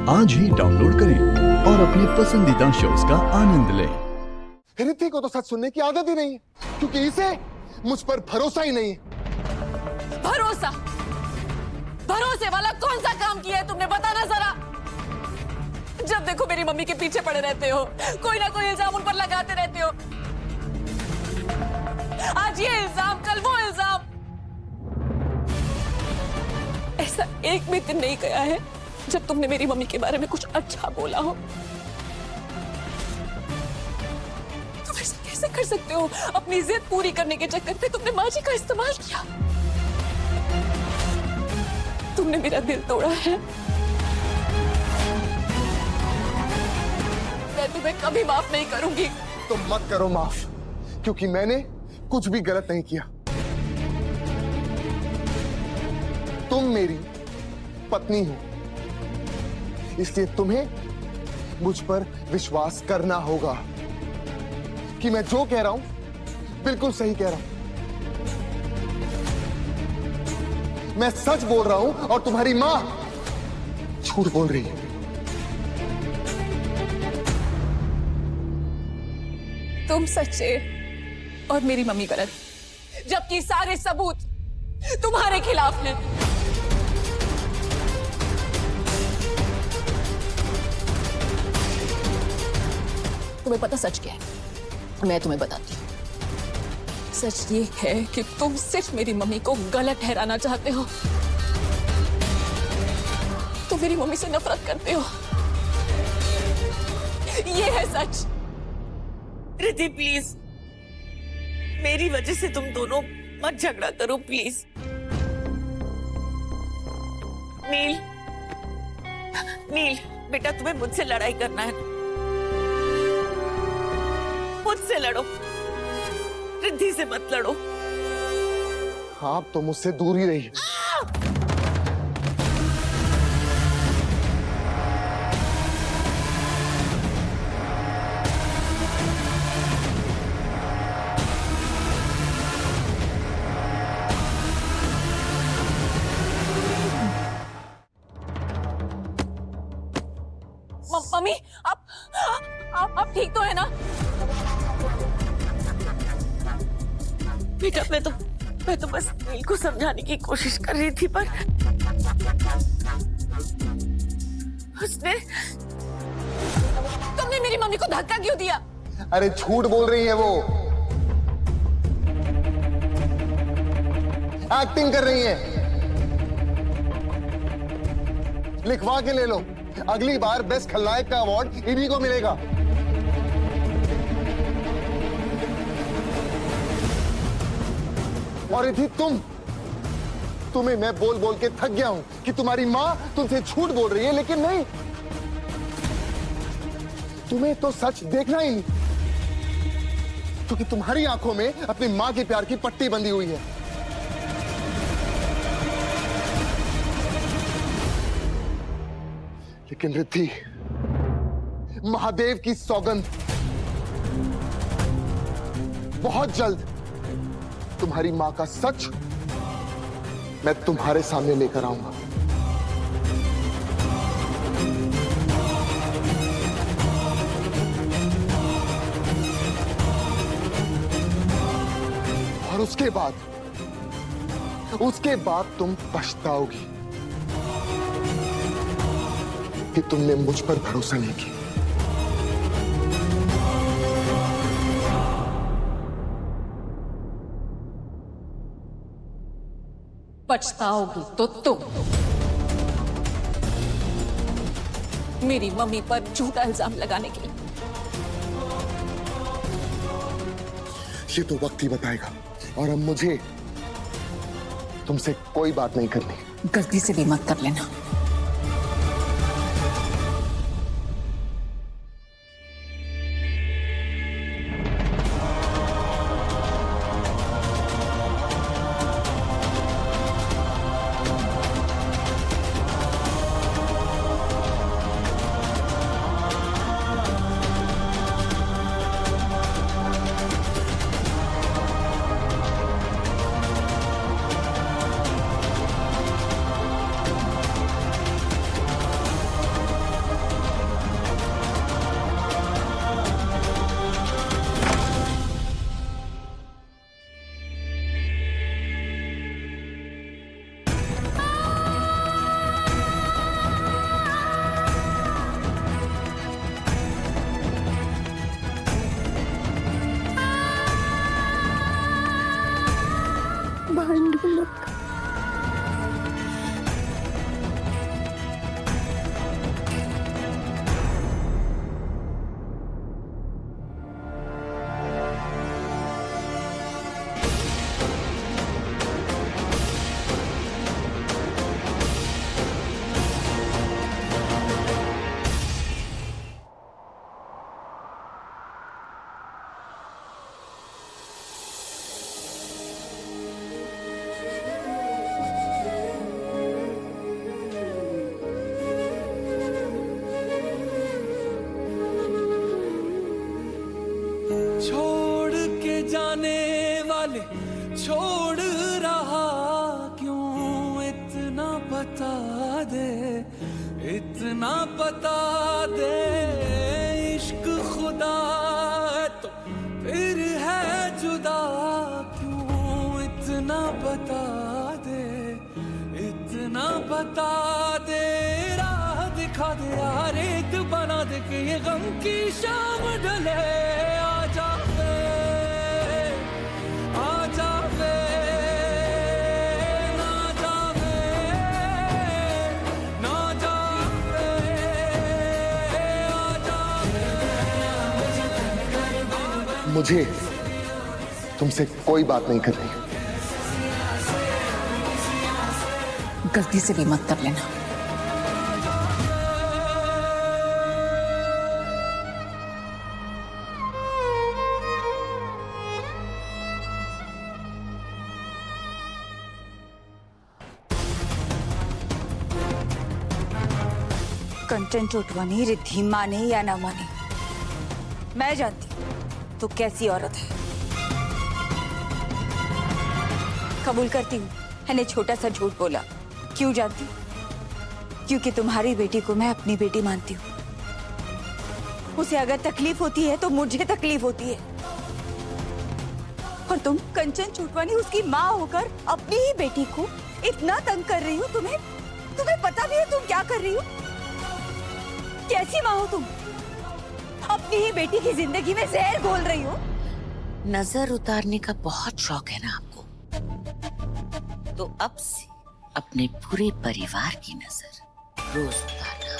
आज ही डाउनलोड करें और अपने पसंदीदा शोज का आनंद लें। रिद्धि को तो सच सुनने की आदत ही नहीं है, क्योंकि इसे मुझ पर भरोसा ही नहीं है। भरोसा? भरोसे वाला कौन सा काम किया है तुमने, बताना जरा। जब देखो मेरी मम्मी के पीछे पड़े रहते हो, कोई ना कोई इल्जाम उन पर लगाते रहते हो। आज ये इल्जाम, कल वो इल्जाम। ऐसा एक भी दिन नहीं गया है जब तुमने मेरी मम्मी के बारे में कुछ अच्छा बोला हो। तुम ऐसा कैसे कर सकते हो? अपनी जिद पूरी करने के चक्कर में तुमने माँ जी का इस्तेमाल किया। तुमने मेरा दिल तोड़ा है। मैं तुम्हें कभी माफ नहीं करूंगी। तो मत करो माफ, क्योंकि मैंने कुछ भी गलत नहीं किया। तुम मेरी पत्नी हो, इसलिए तुम्हें मुझ पर विश्वास करना होगा कि मैं जो कह रहा हूं बिल्कुल सही कह रहा हूं। मैं सच बोल रहा हूं और तुम्हारी मां झूठ बोल रही है। तुम सच्चे और मेरी मम्मी गलत, जबकि सारे सबूत तुम्हारे खिलाफ हैं। तुम्हें पता सच क्या है? मैं तुम्हें बताती हूँ। सच ये है कि तुम सिर्फ मेरी मम्मी को गलत ठहराना चाहते हो। तुम मेरी मम्मी से नफरत करते हो। ये है सच। रिद्धि प्लीज, मेरी वजह से तुम दोनों मत झगड़ा करो प्लीज। नील, नील बेटा, तुम्हें मुझसे लड़ाई करना है, मुझसे लड़ो, रिद्धि से मत लड़ो। आप तो मुझसे दूर ही रहिए। मम्मी, आप ठीक तो है ना? बेटा, मैं तो बस नील को समझाने की कोशिश कर रही थी, पर उसने। तुमने मेरी मम्मी को धक्का क्यों दिया? अरे झूठ बोल रही है वो, एक्टिंग कर रही है। लिखवा के ले लो, अगली बार बेस्ट खलनायक का अवार्ड इन्हीं को मिलेगा। और यदि तुम्हें मैं बोल बोल के थक गया हूं कि तुम्हारी मां तुमसे झूठ बोल रही है, लेकिन नहीं, तुम्हें तो सच देखना ही नहीं, क्योंकि तुम्हारी आंखों में अपनी मां के प्यार की पट्टी बंधी हुई है। लेकिन रिद्धि, महादेव की सौगंध, बहुत जल्द तुम्हारी मां का सच मैं तुम्हारे सामने लेकर आऊंगा। और उसके बाद तुम पछताओगी कि तुमने मुझ पर भरोसा नहीं किया। पछताओगी तो तुम मेरी मम्मी पर झूठा इल्जाम लगाने के लिए। ये तो वक्त ही बताएगा, और अब मुझे तुमसे कोई बात नहीं करनी। गलती से भी मत कर लेना। छोड़ रहा क्यों, इतना बता दे, इतना बता दे। इश्क खुदा है तो फिर है जुदा क्यों, इतना बता दे, इतना बता दे। राह दिखा दे यार, रेत बना दे कि ये गम की शाम ढले। आजा वे, आजा वे, ना जावे, ना जावे, आजा वे। मुझे तुमसे कोई बात नहीं करनी। गलती से भी मत कर लेना। कंचन चोटवानी रिद्धि माने या ना माने, मैं जानती हूँ तू कैसी औरत है। कबूल करती हूँ मैंने छोटा सा झूठ बोला। क्यों जानती? क्योंकि तुम्हारी बेटी को मैं अपनी बेटी मानती हूँ। उसे अगर तकलीफ होती है तो मुझे तकलीफ होती है। और तुम कंचन चोटवानी उसकी माँ होकर अपनी ही बेटी को इतना तंग कर रही हो। तुम्हें पता भी है तुम क्या कर रही हो? कैसी माँ हो तुम? अपनी ही बेटी की जिंदगी में जहर घोल रही हो। नजर उतारने का बहुत शौक है ना आपको, तो अब से अपने पूरे परिवार की नजर रोज उतारना,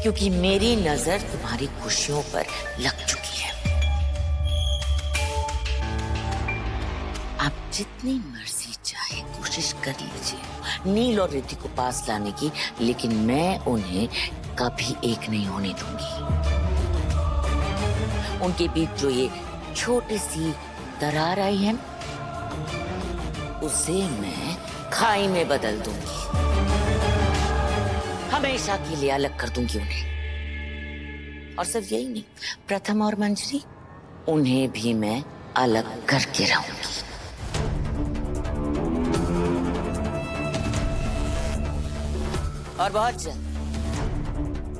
क्योंकि मेरी नजर तुम्हारी खुशियों पर लग चुकी है। आप जितनी मर्जी चाहे कोशिश कर लीजिए नील और रिद्धि को पास लाने की, लेकिन मैं उन्हें कभी एक नहीं होने दूंगी। उनके बीच जो ये छोटी सी दरार आई है, उसे मैं खाई में बदल दूंगी। हमेशा के लिए अलग कर दूंगी उन्हें। और सिर्फ यही नहीं, प्रथम और मंजरी, उन्हें भी मैं अलग करके रहूंगी। और बहुत जल्द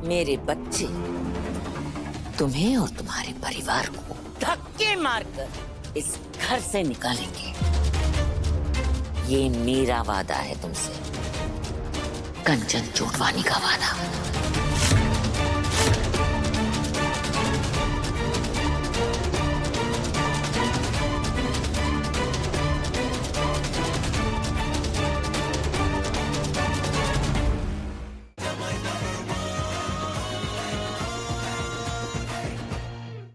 मेरे बच्चे तुम्हें और तुम्हारे परिवार को धक्के मारकर इस घर से निकालेंगे। ये मेरा वादा है तुमसे, कंचन चोटवानी का वादा।